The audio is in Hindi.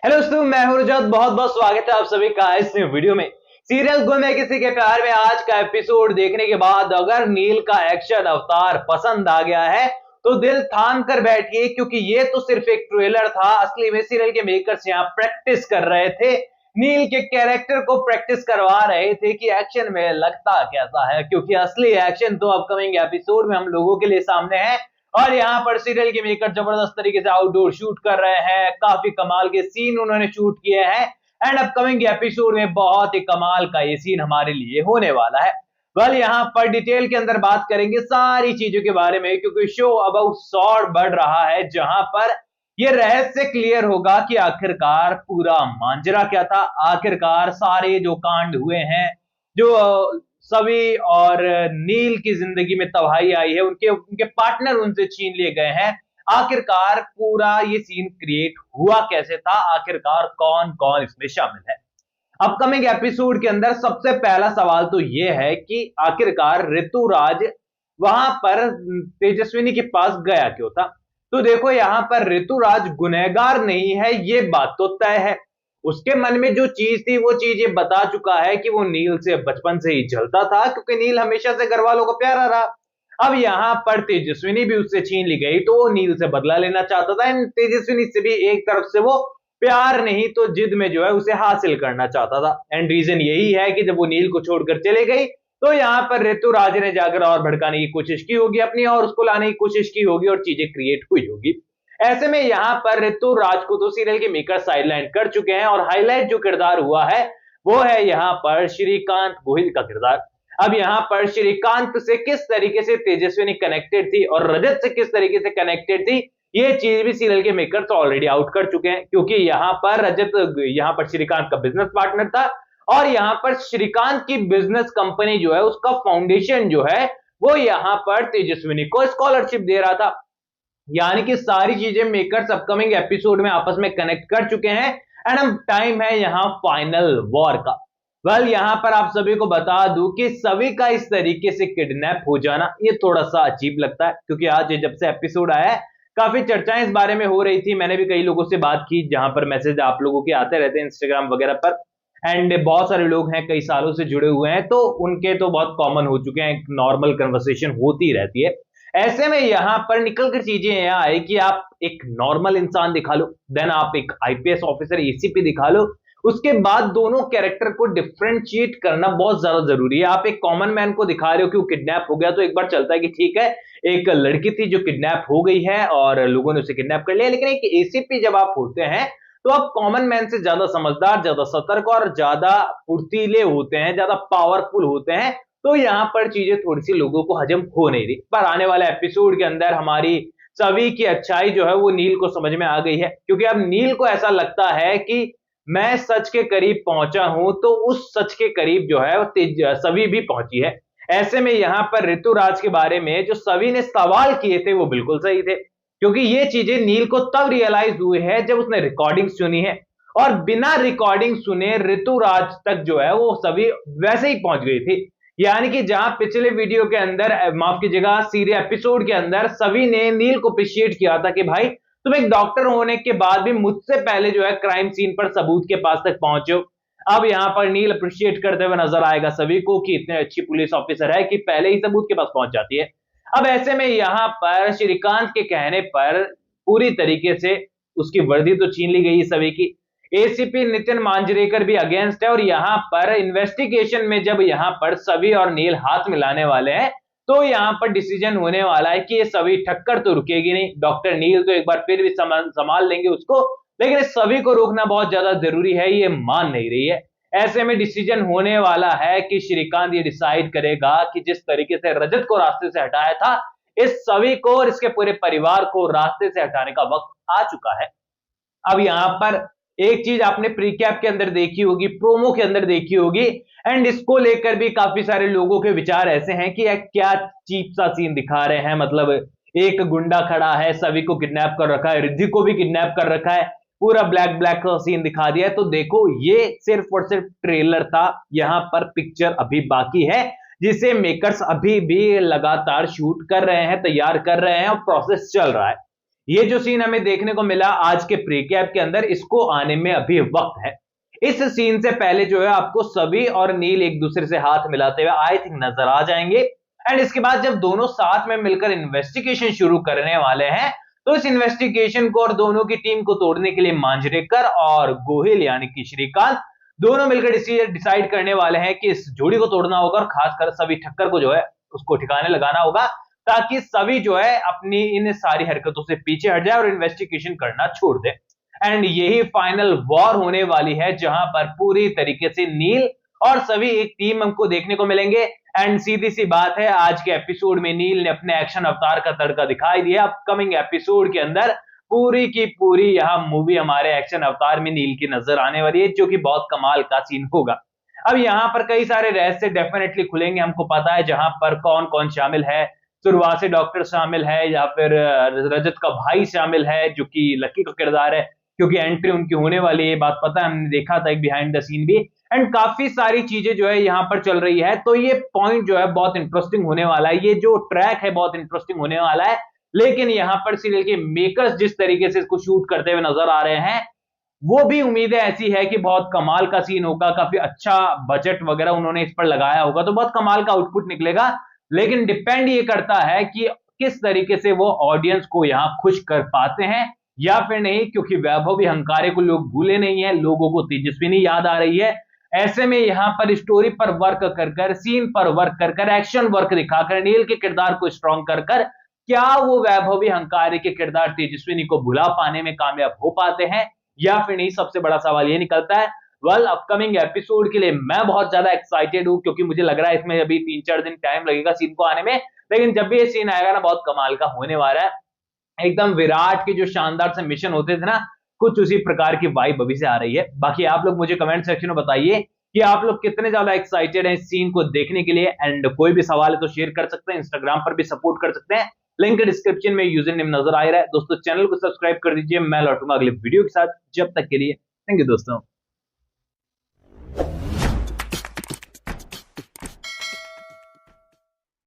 हेलो दोस्तों, मैं हूं रजत। बहुत बहुत स्वागत है आप सभी का इस वीडियो में। सीरियल गुम है किसी के प्यार में आज का एपिसोड देखने के बाद अगर नील का एक्शन अवतार पसंद आ गया है तो दिल थाम कर बैठिए, क्योंकि ये तो सिर्फ एक ट्रेलर था। असली में सीरियल के मेकर्स यहाँ प्रैक्टिस कर रहे थे, नील के कैरेक्टर को प्रैक्टिस करवा रहे थे कि एक्शन में लगता कैसा है, क्योंकि असली एक्शन तो अपकमिंग एपिसोड में हम लोगों के लिए सामने है। और यहाँ पर सीरियल के मेकर जबरदस्त तरीके से आउटडोर शूट कर रहे हैं, काफी कमाल के सीन उन्होंने शूट किए हैं। एंड अपकमिंग एपिसोड में बहुत ही कमाल का ये सीन हमारे लिए होने वाला है। वेल, यहाँ पर डिटेल के अंदर बात करेंगे सारी चीजों के बारे में, क्योंकि शो अबाउट सॉर्ड बढ़ रहा है, जहां पर ये रहस्य क्लियर होगा कि आखिरकार पूरा मांजरा क्या था। आखिरकार सारे जो कांड हुए हैं, जो सभी और नील की जिंदगी में तबाही आई है, उनके उनके पार्टनर उनसे छीन लिए गए हैं। आखिरकार पूरा ये सीन क्रिएट हुआ कैसे था, आखिरकार कौन कौन इसमें शामिल है। अपकमिंग एपिसोड के अंदर सबसे पहला सवाल तो ये है कि आखिरकार ऋतुराज वहां पर तेजस्विनी के पास गया क्यों था। तो देखो, यहां पर ऋतुराज गुनहगार नहीं है, ये बात तो तय है। उसके मन में जो चीज थी वो चीज ये बता चुका है कि वो नील से बचपन से ही जलता था, क्योंकि नील हमेशा से घर वालों को प्यारा रहा। अब यहाँ पर तेजस्विनी भी उससे छीन ली गई तो वो नील से बदला लेना चाहता था। एंड तेजस्विनी से भी एक तरफ से वो प्यार नहीं तो जिद में जो है उसे हासिल करना चाहता था। एंड रीजन यही है कि जब वो नील को छोड़कर चले गई तो यहाँ पर ऋतुराज ने जाकर और भड़काने की कोशिश की होगी अपनी, और उसको लाने की कोशिश की होगी और चीजें क्रिएट हुई होगी। ऐसे में यहाँ पर ऋतुराज को तो सीरियल के मेकर साइडलाइन कर चुके हैं, और हाईलाइट जो किरदार हुआ है वो है यहाँ पर श्रीकांत गोहिल का किरदार। अब यहाँ पर श्रीकांत से किस तरीके से तेजस्विनी कनेक्टेड थी और रजत से किस तरीके से कनेक्टेड थी, ये चीज भी सीरियल के मेकर्स ऑलरेडी आउट कर चुके हैं। क्योंकि यहाँ पर रजत यहाँ पर श्रीकांत का बिजनेस पार्टनर था, और यहाँ पर श्रीकांत की बिजनेस कंपनी जो है उसका फाउंडेशन जो है वो यहाँ पर तेजस्विनी को स्कॉलरशिप दे रहा था। यानी कि सारी चीजें मेकर्स अपकमिंग एपिसोड में आपस में कनेक्ट कर चुके हैं। एंड अब टाइम है यहाँ फाइनल वॉर का। वेल, यहाँ पर आप सभी को बता दूं कि सभी का इस तरीके से किडनैप हो जाना ये थोड़ा सा अजीब लगता है, क्योंकि आज जब से एपिसोड आया है काफी चर्चाएं इस बारे में हो रही थी। मैंने भी कई लोगों से बात की, जहां पर मैसेज आप लोगों के आते रहते हैं इंस्टाग्राम वगैरह पर। एंड बहुत सारे लोग हैं कई सालों से जुड़े हुए हैं, तो उनके तो बहुत कॉमन हो चुके हैं, नॉर्मल कन्वर्सेशन होती रहती है। ऐसे में यहां पर निकल कर चीजें यहां आई कि आप एक नॉर्मल इंसान दिखा लो, देन आप एक आईपीएस ऑफिसर एसीपी दिखा लो, उसके बाद दोनों कैरेक्टर को डिफरेंशिएट करना बहुत ज्यादा जरूरी है। आप एक कॉमन मैन को दिखा रहे हो कि वो किडनैप हो गया तो एक बार चलता है कि ठीक है, एक लड़की थी जो किडनैप हो गई है और लोगों ने उसे किडनैप कर लिया। लेकिन एक एसीपी जब आप होते हैं तो आप कॉमन मैन से ज्यादा समझदार, ज्यादा सतर्क और ज्यादा फुर्तीले होते हैं, ज्यादा पावरफुल होते हैं। तो यहाँ पर चीजें थोड़ी सी लोगों को हजम हो नहीं रही, पर आने वाले एपिसोड के अंदर हमारी सभी की अच्छाई जो है वो नील को समझ में आ गई है। क्योंकि अब नील को ऐसा लगता है कि मैं सच के करीब पहुंचा हूं, तो उस सच के करीब जो है वो सभी भी पहुंची है। ऐसे में यहाँ पर ऋतुराज के बारे में जो सभी ने सवाल किए थे वो बिल्कुल सही थे, क्योंकि ये चीजें नील को तब रियलाइज हुई है जब उसने रिकॉर्डिंग सुनी है। और बिना रिकॉर्डिंग सुने ऋतुराज तक जो है वो सभी वैसे ही पहुंच गई थी। यानी कि जहां पिछले वीडियो के अंदर, माफ कीजिएगा, सीरियल एपिसोड के अंदर सभी ने नील को अप्रिशिएट किया था कि भाई तुम एक डॉक्टर होने के बाद भी मुझसे पहले जो है क्राइम सीन पर सबूत के पास तक पहुंचे हो। अब यहां पर नील अप्रिशिएट करते हुए नजर आएगा सभी को कि इतने अच्छी पुलिस ऑफिसर है कि पहले ही सबूत के पास पहुंच जाती है। अब ऐसे में यहां पर श्रीकांत के कहने पर पूरी तरीके से उसकी वर्दी तो छीन ली गई सभी की। एसीपी नितिन मांजरेकर भी अगेंस्ट है, और यहां पर इन्वेस्टिगेशन में जब यहां पर सभी और नील हाथ मिलाने वाले हैं तो यहां पर डिसीजन होने वाला है कि ये सभी टक्कर तो रुकेगी नहीं। डॉक्टर नील तो एक बार फिर भी संभाल लेंगे उसको, लेकिन इस सभी को रोकना बहुत ज्यादा जरूरी है, ये मान नहीं रही है। ऐसे में डिसीजन होने वाला है कि श्रीकांत ये डिसाइड करेगा कि जिस तरीके से रजत को रास्ते से हटाया था, इस सभी को और इसके पूरे परिवार को रास्ते से हटाने का वक्त आ चुका है। अब यहां पर एक चीज आपने प्रीकैप के अंदर देखी होगी, प्रोमो के अंदर देखी होगी, एंड इसको लेकर भी काफी सारे लोगों के विचार ऐसे हैं कि क्या चीप सा सीन दिखा रहे हैं। मतलब एक गुंडा खड़ा है, सभी को किडनैप कर रखा है, रिद्धि को भी किडनैप कर रखा है, पूरा ब्लैक ब्लैक का सीन दिखा दिया है। तो देखो, ये सिर्फ और सिर्फ ट्रेलर था, यहां पर पिक्चर अभी बाकी है, जिसे मेकर्स अभी भी लगातार शूट कर रहे हैं, तैयार कर रहे हैं और प्रोसेस चल रहा है। ये जो सीन हमें देखने को मिला आज के प्रीकैप के अंदर, इसको आने में अभी वक्त है। इस सीन से पहले जो है आपको सभी और नील एक दूसरे से हाथ मिलाते हुए आई थिंक नजर आ जाएंगे। एंड इसके बाद जब दोनों साथ में मिलकर इन्वेस्टिगेशन शुरू करने वाले हैं, तो इस इन्वेस्टिगेशन को और दोनों की टीम को तोड़ने के लिए मांजरेकर और गोहिल यानी कि श्रीकांत दोनों मिलकर डिसाइड करने वाले हैं कि इस जोड़ी को तोड़ना होगा और खासकर सभी ठक्कर को जो है उसको ठिकाने लगाना होगा, ताकि सभी जो है अपनी इन सारी हरकतों से पीछे हट जाए और इन्वेस्टिगेशन करना छोड़ दे। एंड यही फाइनल वॉर होने वाली है, जहां पर पूरी तरीके से नील और सभी एक टीम हमको देखने को मिलेंगे। एंड सीधी सी बात है, आज के एपिसोड में नील ने अपने एक्शन अवतार का तड़का दिखाई दिया। अपकमिंग एपिसोड के अंदर पूरी की पूरी यह मूवी हमारे एक्शन अवतार में नील की नजर आने वाली है, जो कि बहुत कमाल का सीन होगा। अब यहाँ पर कई सारे रहस्य डेफिनेटली खुलेंगे, हमको पता है जहां पर कौन कौन शामिल है। सुरवासी डॉक्टर शामिल है, या फिर रजत का भाई शामिल है जो कि लकी का किरदार है, क्योंकि एंट्री उनकी होने वाली है, ये बात पता है, हमने देखा था एक बिहाइंड द सीन भी। एंड काफी सारी चीजें जो है यहाँ पर चल रही है, तो ये पॉइंट जो है बहुत इंटरेस्टिंग होने वाला है, ये जो ट्रैक है बहुत इंटरेस्टिंग होने वाला है। लेकिन यहाँ पर सीरियल के मेकर्स जिस तरीके से इसको शूट करते हुए नजर आ रहे हैं, वो भी उम्मीदें ऐसी है कि बहुत कमाल का सीन होगा, काफी अच्छा बजट वगैरह उन्होंने इस पर लगाया होगा, तो बहुत कमाल का आउटपुट निकलेगा। लेकिन डिपेंड ये करता है कि किस तरीके से वो ऑडियंस को यहाँ खुश कर पाते हैं या फिर नहीं, क्योंकि वैभव हंकारे को लोग भूले नहीं है, लोगों को तेजस्विनी याद आ रही है। ऐसे में यहाँ पर स्टोरी पर वर्क कर कर, सीन पर वर्क कर कर, एक्शन वर्क दिखाकर, नील के किरदार को स्ट्रॉन्ग कर कर, क्या वो वैभवी हंकारे के किरदार तेजस्विनी को भुला पाने में कामयाब हो पाते हैं या फिर नहीं, सबसे बड़ा सवाल ये निकलता है। अपकमिंग एपिसोड के लिए मैं बहुत ज्यादा एक्साइटेड हूं, क्योंकि मुझे लग रहा है इसमें अभी 3-4 दिन टाइम लगेगा सीन को आने में, लेकिन जब भी ये सीन आएगा ना, बहुत कमाल का होने वाला है। एकदम विराट के जो शानदार से मिशन होते थे ना, कुछ उसी प्रकार की वाइब अभी से आ रही है। बाकी आप लोग मुझे कमेंट सेक्शन में बताइए कि आप लोग कितने ज्यादा एक्साइटेड हैं इस सीन को देखने के लिए। एंड कोई भी सवाल है तो शेयर कर सकते हैं, इंस्टाग्राम पर भी सपोर्ट कर सकते हैं, लिंक डिस्क्रिप्शन में यूजर नेम नजर आ रहा है। दोस्तों चैनल को सब्सक्राइब कर दीजिए, मैं लौटूंगा अगले वीडियो के साथ। जब तक के लिए थैंक यू दोस्तों।